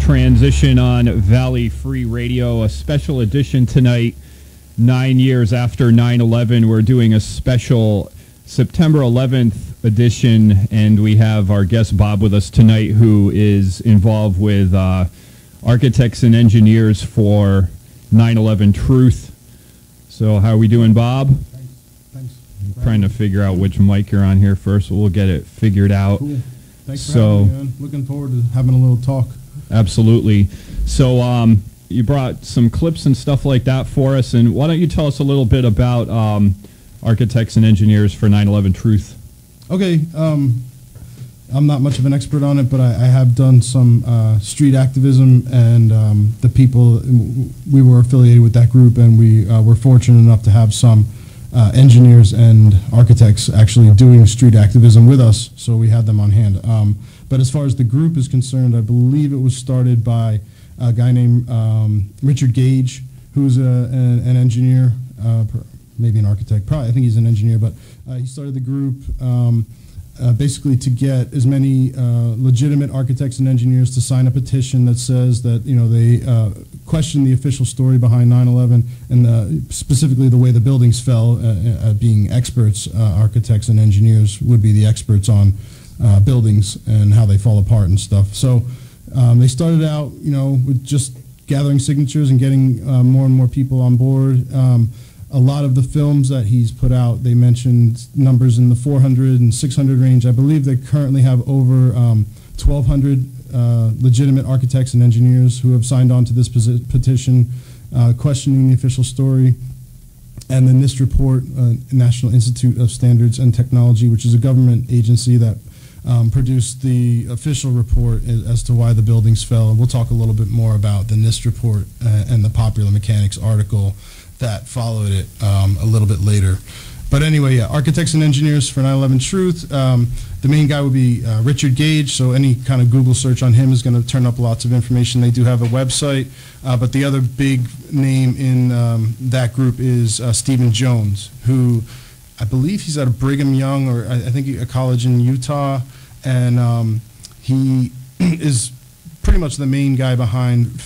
transition on Valley Free Radio, a special edition tonight, 9 years after 9/11. We're doing a special September 11th edition, and we have our guest Bob with us tonight, who is involved with architects and engineers for 9/11 Truth. So how are we doing, Bob? Thanks. I'm trying to figure out which mic you're on here first. We'll get it figured out. Cool. Thanks for having me, man. Looking forward to having a little talk. Absolutely. So you brought some clips and stuff like that for us, and why don't you tell us a little bit about architects and engineers for 9/11 Truth? Okay. I'm not much of an expert on it, but I have done some street activism, and the people, we were affiliated with that group, and we were fortunate enough to have some engineers and architects actually doing street activism with us, so we had them on hand. But as far as the group is concerned, I believe it was started by a guy named Richard Gage, who's an engineer, maybe an architect. Probably, I think he's an engineer, but he started the group basically to get as many legitimate architects and engineers to sign a petition that says that, you know, they question the official story behind 9/11 and specifically the way the buildings fell. Being experts, architects and engineers would be the experts on buildings and how they fall apart and stuff. So they started out, you know, with just gathering signatures and getting more and more people on board. A lot of the films that he's put out, they mentioned numbers in the 400 and 600 range. I believe they currently have over 1,200 legitimate architects and engineers who have signed on to this petition, questioning the official story. And the NIST report, National Institute of Standards and Technology, which is a government agency that produced the official report as to why the buildings fell. And we'll talk a little bit more about the NIST report and the Popular Mechanics article that followed it a little bit later. But anyway, yeah, architects and engineers for 9/11 Truth. The main guy would be Richard Gage, so any kind of Google search on him is going to turn up lots of information. They do have a website, but the other big name in that group is Stephen Jones, who I believe he's at a Brigham Young, or I think a college in Utah, and he is pretty much the main guy behind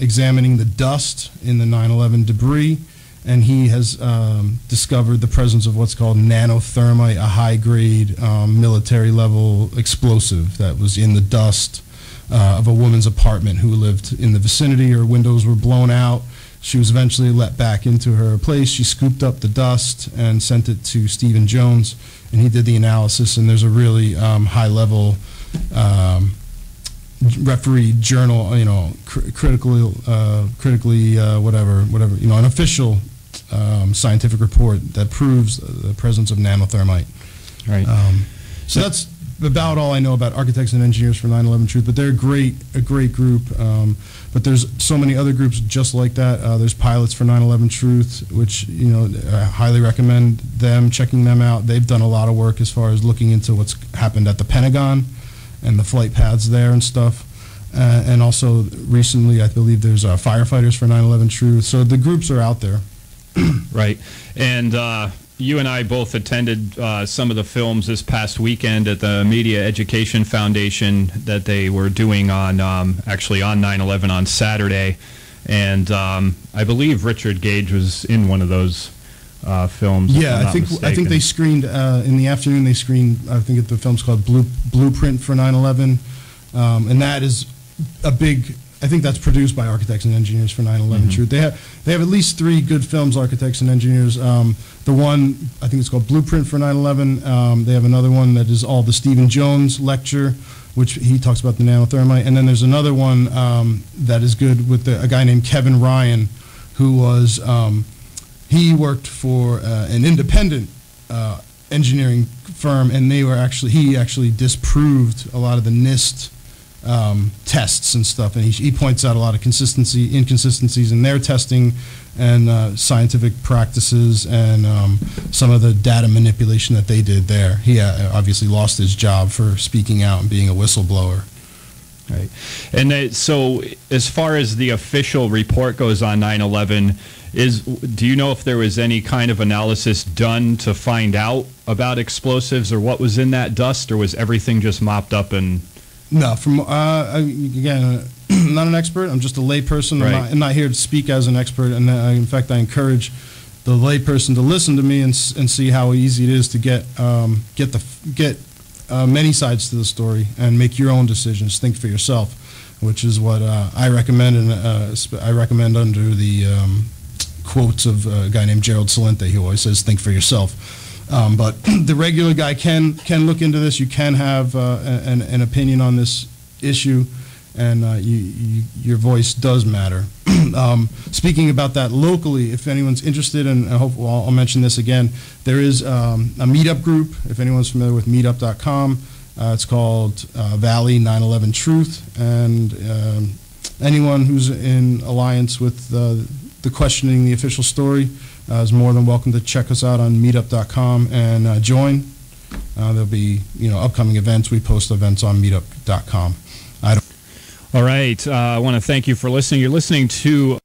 examining the dust in the 9/11 debris, and he has discovered the presence of what's called nanothermite, a high-grade military-level explosive that was in the dust of a woman's apartment who lived in the vicinity. Her windows were blown out. She was eventually let back into her place. She scooped up the dust and sent it to Stephen Jones, and he did the analysis, and there's a really high-level referee journal, you know, critically, whatever, you know, an official scientific report that proves the presence of nanothermite. Right. So that's about all I know about architects and engineers for 9/11 Truth. But they're a great group. But there's so many other groups just like that. There's Pilots for 9/11 Truth, which, you know, I highly recommend them, checking them out. They've done a lot of work as far as looking into what's happened at the Pentagon and the flight paths there and stuff. And also recently, I believe there's Firefighters for 9/11 Truth. So the groups are out there. Right. And you and I both attended some of the films this past weekend at the Media Education Foundation that they were doing on, actually on 9/11 on Saturday. And I believe Richard Gage was in one of those films. Yeah, I think they screened in the afternoon. They screened, I think the film's called Blueprint for 9/11, and that is a big. I think that's produced by architects and engineers for 9/11 Truth. They have at least 3 good films, architects and engineers. The one, I think it's called Blueprint for 9/11. They have another one that is all the Stephen Jones lecture, which he talks about the nanothermite. And then there's another one that is good with a guy named Kevin Ryan, who was he worked for an independent engineering firm, and he actually disproved a lot of the NIST tests and stuff, and he points out a lot of inconsistencies in their testing and scientific practices and some of the data manipulation that they did there. He obviously lost his job for speaking out and being a whistleblower. Right. And so as far as the official report goes on 9/11, do you know if there was any kind of analysis done to find out about explosives or what was in that dust, or was everything just mopped up and... No, from again, not an expert. I'm just a layperson. Right. I'm not here to speak as an expert. And in fact, I encourage the layperson to listen to me and see how easy it is to get many sides to the story and make your own decisions. Think for yourself, which is what I recommend. And I recommend under the quotes of a guy named Gerald Salente. He always says, "Think for yourself." But the regular guy can look into this. You can have an opinion on this issue, and your voice does matter. Speaking about that locally, if anyone's interested, and I hope I'll mention this again, there is a meetup group. If anyone's familiar with meetup.com, it's called Valley 9/11 Truth, and anyone who's in alliance with the questioning the official story is more than welcome to check us out on meetup.com and join. There'll be upcoming events. We post events on meetup.com. All right. I want to thank you for listening. You're listening to